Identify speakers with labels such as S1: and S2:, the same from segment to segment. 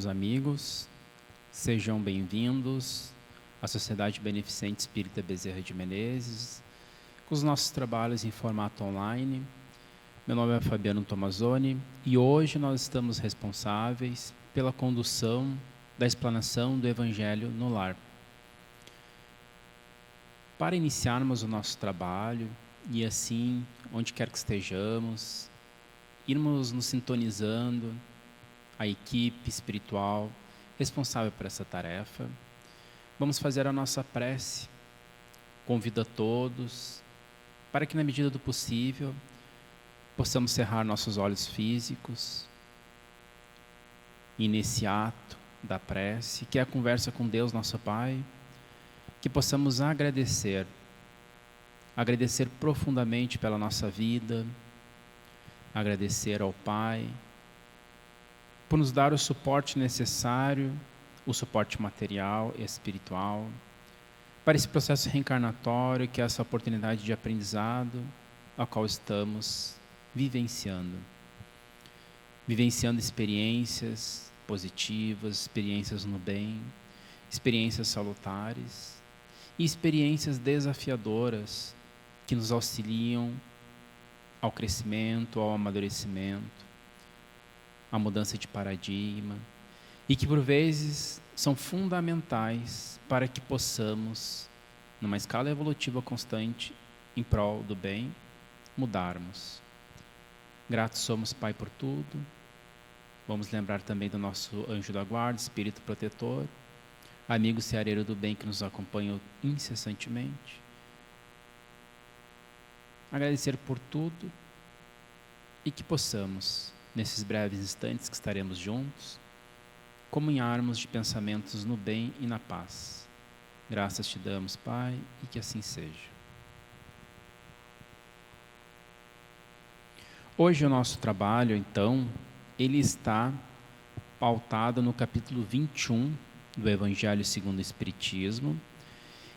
S1: amigos, sejam bem-vindos à Sociedade Beneficente Espírita Bezerra de Menezes, com os nossos trabalhos em formato online. Meu nome é Fabiano Tomazoni e hoje nós estamos responsáveis pela condução da explanação do Evangelho no Lar. Para iniciarmos o nosso trabalho e assim, onde quer que estejamos, irmos nos sintonizando, a equipe espiritual responsável por essa tarefa, vamos fazer a nossa prece. Convido a todos para que, na medida do possível, possamos cerrar nossos olhos físicos e, nesse ato da prece, que é a conversa com Deus, nosso Pai, que possamos agradecer profundamente pela nossa vida, agradecer ao Pai por nos dar o suporte necessário, o suporte material e espiritual, para esse processo reencarnatório, que é essa oportunidade de aprendizado a qual estamos vivenciando experiências positivas, experiências no bem, experiências salutares e experiências desafiadoras que nos auxiliam ao crescimento, ao amadurecimento, a mudança de paradigma, e que por vezes são fundamentais para que possamos, numa escala evolutiva constante, em prol do bem, mudarmos. Gratos somos, Pai, por tudo. Vamos lembrar também do nosso anjo da guarda, espírito protetor, amigo seareiro do bem que nos acompanha incessantemente. Agradecer por tudo e que possamos, nesses breves instantes que estaremos juntos, comunharmos de pensamentos no bem e na paz. Graças te damos, Pai, e que assim seja. Hoje o nosso trabalho, então, ele está pautado no capítulo 21 do Evangelho segundo o Espiritismo,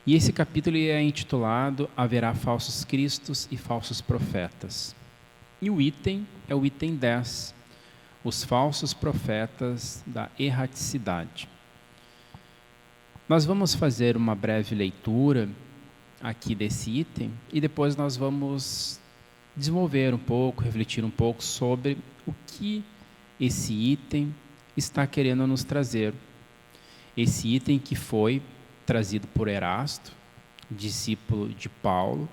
S1: e esse capítulo é intitulado Haverá falsos cristos e falsos profetas. E o item é o item 10, os falsos profetas da erraticidade. Nós vamos fazer uma breve leitura aqui desse item e depois nós vamos desenvolver um pouco, refletir um pouco sobre o que esse item está querendo nos trazer. Esse item que foi trazido por Erasto, discípulo de Paulo,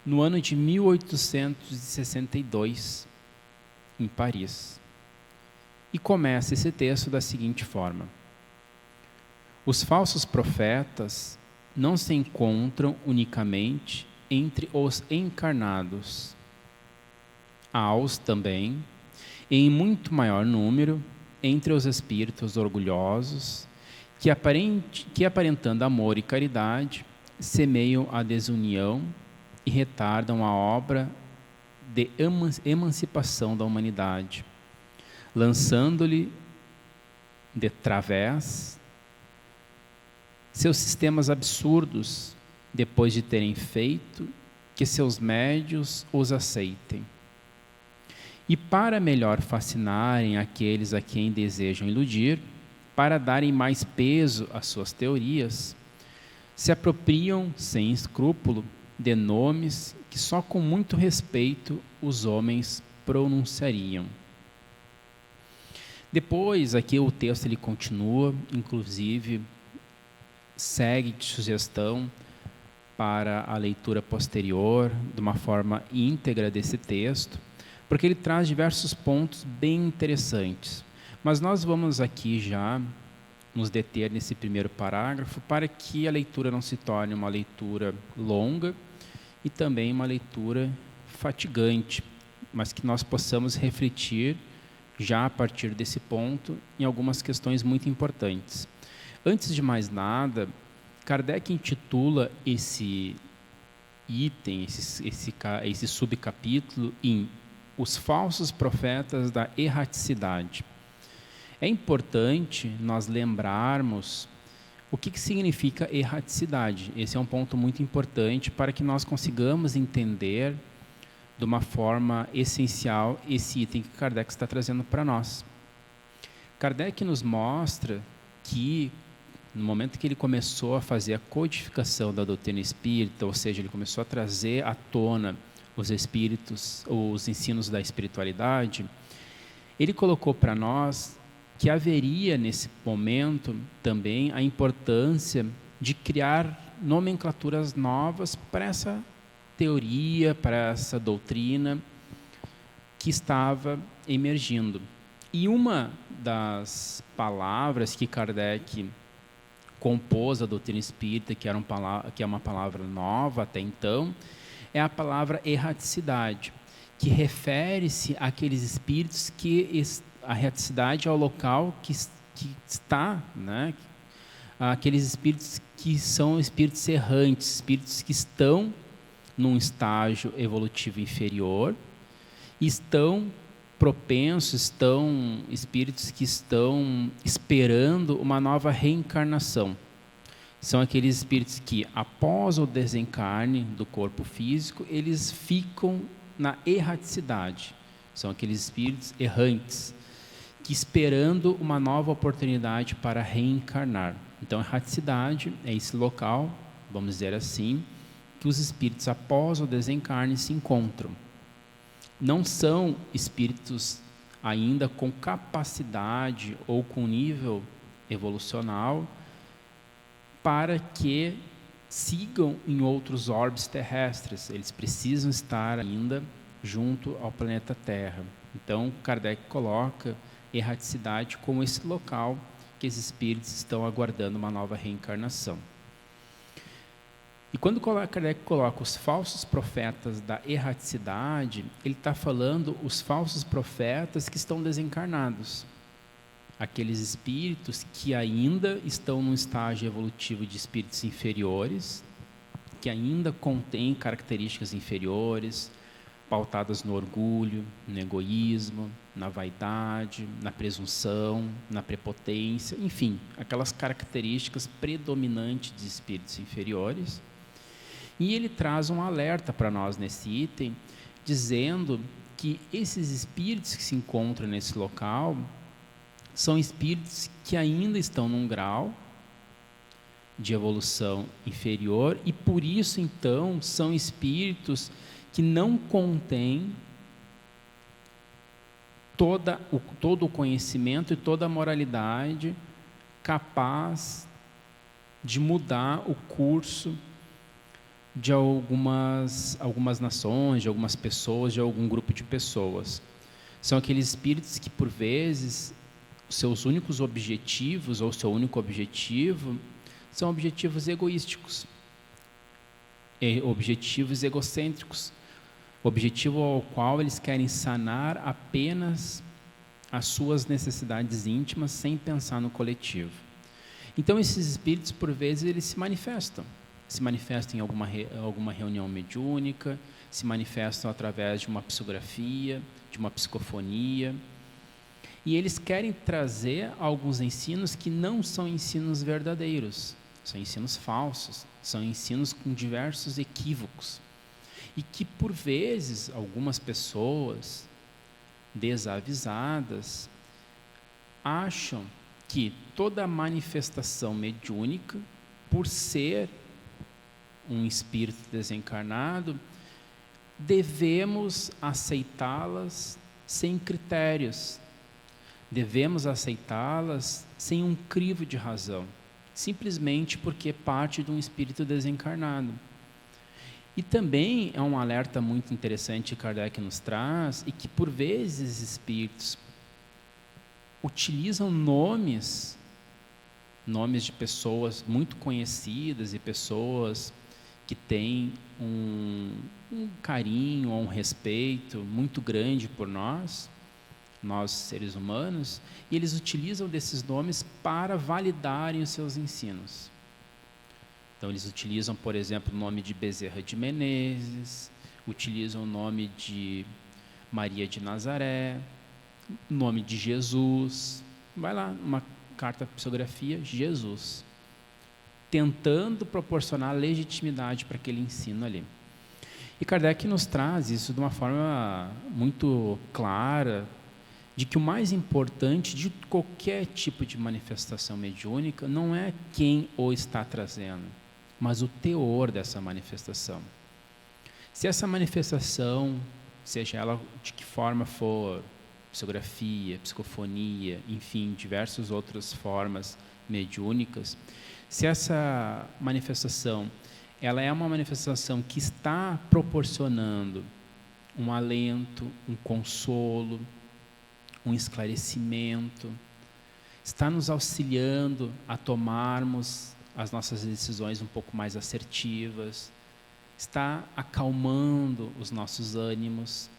S1: no ano de 1862, em Paris. E começa esse texto da seguinte forma: os falsos profetas não se encontram unicamente entre os encarnados. Há-os também, em muito maior número, entre os espíritos orgulhosos, que aparentando amor e caridade, semeiam a desunião e retardam a obra de emancipação da humanidade, lançando-lhe de través seus sistemas absurdos, depois de terem feito que seus médios os aceitem. E para melhor fascinarem aqueles a quem desejam iludir, para darem mais peso às suas teorias, se apropriam sem escrúpulo de nomes que só com muito respeito os homens pronunciariam. Depois, aqui o texto ele continua, inclusive segue de sugestão para a leitura posterior, de uma forma íntegra desse texto, porque ele traz diversos pontos bem interessantes. Mas nós vamos aqui já nos deter nesse primeiro parágrafo para que a leitura não se torne uma leitura longa e também uma leitura fatigante, mas que nós possamos refletir já a partir desse ponto em algumas questões muito importantes. Antes de mais nada, Kardec intitula esse item, esse subcapítulo em Os Falsos Profetas da Erraticidade. É importante nós lembrarmos o que significa erraticidade. Esse é um ponto muito importante para que nós consigamos entender de uma forma essencial esse item que Kardec está trazendo para nós. Kardec nos mostra que, no momento que ele começou a fazer a codificação da doutrina espírita, ou seja, ele começou a trazer à tona os espíritos, os ensinos da espiritualidade, ele colocou para nós que haveria, nesse momento, também a importância de criar nomenclaturas novas para essa teoria, para essa doutrina que estava emergindo. E uma das palavras que Kardec compôs a doutrina espírita, que é uma palavra nova até então, é a palavra erraticidade, que refere-se àqueles espíritos que a erraticidade é o local que está, né? Aqueles espíritos que são espíritos errantes, espíritos que estão num estágio evolutivo inferior, estão propensos, espíritos que estão esperando uma nova reencarnação. São aqueles espíritos que, após o desencarne do corpo físico, eles ficam na erraticidade. São aqueles espíritos errantes, que esperando uma nova oportunidade para reencarnar. Então, a erraticidade é esse local, vamos dizer assim, que os espíritos, após o desencarne, se encontram. Não são espíritos ainda com capacidade ou com nível evolucional para que sigam em outros orbes terrestres. Eles precisam estar ainda junto ao planeta Terra. Então, Kardec coloca erraticidade como esse local que esses espíritos estão aguardando uma nova reencarnação. E quando Kardec coloca os falsos profetas da erraticidade, ele está falando os falsos profetas que estão desencarnados. Aqueles espíritos que ainda estão num estágio evolutivo de espíritos inferiores, que ainda contêm características inferiores, pautadas no orgulho, no egoísmo, na vaidade, na presunção, na prepotência, enfim, aquelas características predominantes de espíritos inferiores. E ele traz um alerta para nós nesse item, dizendo que esses espíritos que se encontram nesse local são espíritos que ainda estão num grau de evolução inferior e, por isso, então, são espíritos que não contêm todo o conhecimento e toda a moralidade capaz de mudar o curso de algumas nações, de algumas pessoas, de algum grupo de pessoas. São aqueles espíritos que, por vezes, seus únicos objetivos, ou seu único objetivo, são objetivos egoísticos, objetivos egocêntricos, objetivo ao qual eles querem sanar apenas as suas necessidades íntimas, sem pensar no coletivo. Então, esses espíritos, por vezes, eles se manifestam em alguma reunião mediúnica, se manifestam através de uma psicografia, de uma psicofonia, e eles querem trazer alguns ensinos que não são ensinos verdadeiros, são ensinos falsos, são ensinos com diversos equívocos, e que, por vezes, algumas pessoas desavisadas acham que toda manifestação mediúnica, por ser um espírito desencarnado, devemos aceitá-las sem critérios, devemos aceitá-las sem um crivo de razão, simplesmente porque parte de um espírito desencarnado. E também é um alerta muito interessante que Kardec nos traz, e que, por vezes, espíritos utilizam nomes de pessoas muito conhecidas e pessoas que têm um carinho ou um respeito muito grande por nós seres humanos, e eles utilizam desses nomes para validarem os seus ensinos. Então, eles utilizam, por exemplo, o nome de Bezerra de Menezes, utilizam o nome de Maria de Nazaré, o nome de Jesus. Vai lá, uma carta psicografia, Jesus, tentando proporcionar legitimidade para aquele ensino ali. E Kardec nos traz isso de uma forma muito clara de que o mais importante de qualquer tipo de manifestação mediúnica não é quem o está trazendo, mas o teor dessa manifestação. Se essa manifestação, seja ela de que forma for, psicografia, psicofonia, enfim, diversas outras formas mediúnicas, se essa manifestação ela é uma manifestação que está proporcionando um alento, um consolo, um esclarecimento, está nos auxiliando a tomarmos as nossas decisões um pouco mais assertivas, está acalmando os nossos ânimos,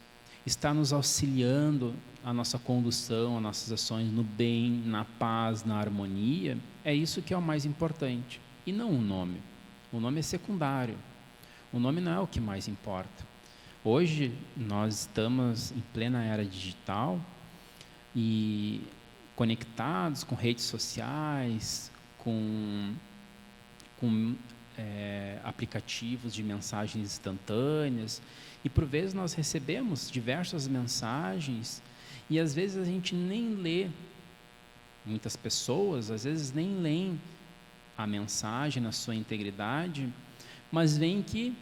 S1: está nos auxiliando a nossa condução, as nossas ações no bem, na paz, na harmonia, é isso que é o mais importante, e não o nome. O nome é secundário, o nome não é o que mais importa. Hoje nós estamos em plena era digital e conectados com redes sociais, com aplicativos de mensagens instantâneas, e por vezes nós recebemos diversas mensagens e às vezes a gente nem lê, muitas pessoas às vezes nem leem a mensagem na sua integridade, mas veem que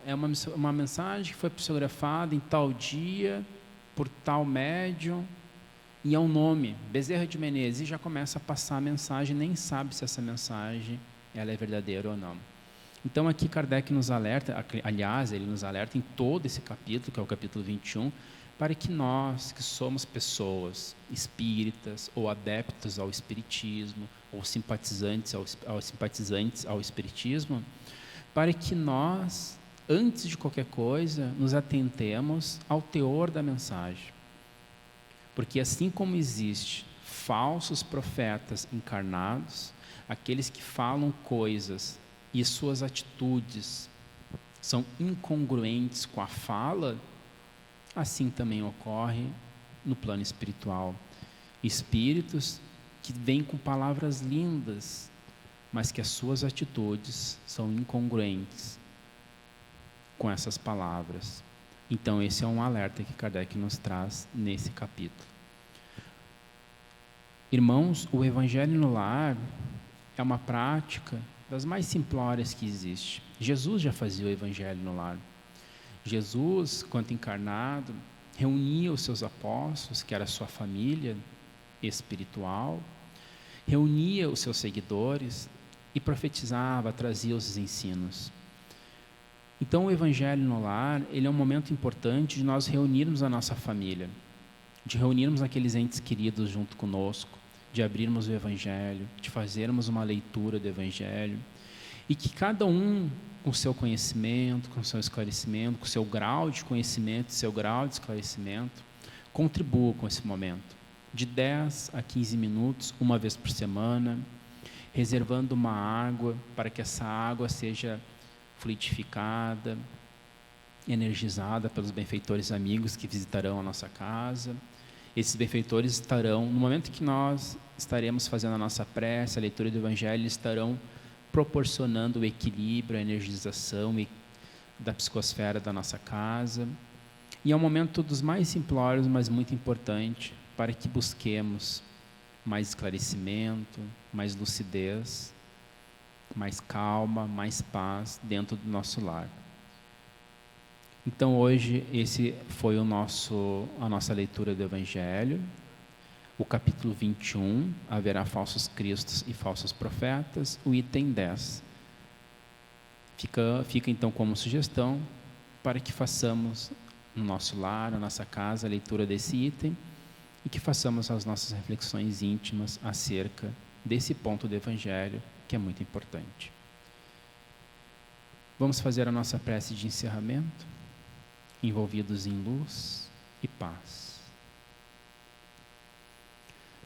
S1: é uma mensagem que foi psicografada em tal dia, por tal médium, e é um nome, Bezerra de Menezes, e já começa a passar a mensagem, nem sabe se essa mensagem ela é verdadeira ou não. Então aqui Kardec nos alerta, aliás, ele nos alerta em todo esse capítulo, que é o capítulo 21, para que nós, que somos pessoas espíritas, ou adeptos ao espiritismo, ou simpatizantes ao espiritismo, para que nós, antes de qualquer coisa, nos atentemos ao teor da mensagem. Porque assim como existe falsos profetas encarnados, aqueles que falam coisas e suas atitudes são incongruentes com a fala, assim também ocorre no plano espiritual. Espíritos que vêm com palavras lindas, mas que as suas atitudes são incongruentes com essas palavras. Então esse é um alerta que Kardec nos traz nesse capítulo. Irmãos, o Evangelho no lar é uma prática das mais simplórias que existe. Jesus já fazia o Evangelho no lar. Jesus, quando encarnado, reunia os seus apóstolos, que era a sua família espiritual, reunia os seus seguidores e profetizava, trazia os ensinos. Então o Evangelho no lar, ele é um momento importante de nós reunirmos a nossa família, de reunirmos aqueles entes queridos junto conosco, de abrirmos o Evangelho, de fazermos uma leitura do Evangelho, e que cada um, com o seu conhecimento, com o seu esclarecimento, com o seu grau de conhecimento, seu grau de esclarecimento, contribua com esse momento, de 10 a 15 minutos, uma vez por semana, reservando uma água para que essa água seja fluidificada, energizada pelos benfeitores amigos que visitarão a nossa casa. Esses benfeitores estarão, no momento que nós estaremos fazendo a nossa prece, a leitura do Evangelho, estarão proporcionando o equilíbrio, a energização da psicosfera da nossa casa. E é um momento dos mais simplórios, mas muito importante, para que busquemos mais esclarecimento, mais lucidez, mais calma, mais paz dentro do nosso lar. Então hoje esse foi a nossa leitura do Evangelho. O capítulo 21, haverá falsos cristos e falsos profetas. O item 10. Fica então como sugestão para que façamos no nosso lar, na nossa casa, a leitura desse item e que façamos as nossas reflexões íntimas acerca desse ponto do Evangelho, que é muito importante. Vamos fazer a nossa prece de encerramento, envolvidos em luz e paz.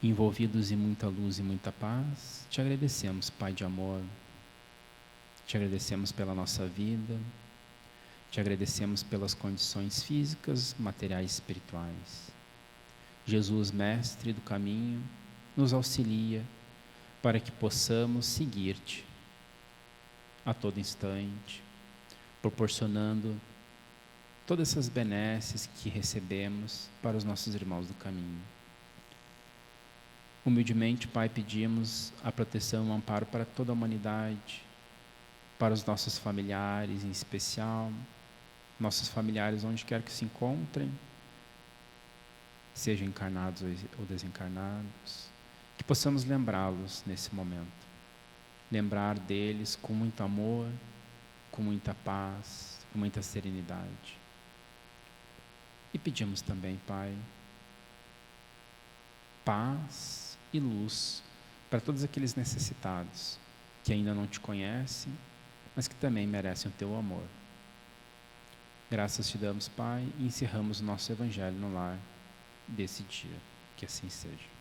S1: Envolvidos em muita luz e muita paz, te agradecemos, Pai de amor, te agradecemos pela nossa vida, te agradecemos pelas condições físicas, materiais e espirituais. Jesus, Mestre do caminho, nos auxilia para que possamos seguir-te a todo instante, proporcionando todas essas benesses que recebemos para os nossos irmãos do caminho. Humildemente, Pai, pedimos a proteção e o amparo para toda a humanidade, para os nossos familiares em especial, nossos familiares onde quer que se encontrem, sejam encarnados ou desencarnados, que possamos lembrá-los nesse momento, lembrar deles com muito amor, com muita paz, com muita serenidade. E pedimos também, Pai, paz e luz para todos aqueles necessitados que ainda não te conhecem, mas que também merecem o teu amor. Graças te damos, Pai, e encerramos o nosso Evangelho no lar desse dia. Que assim seja.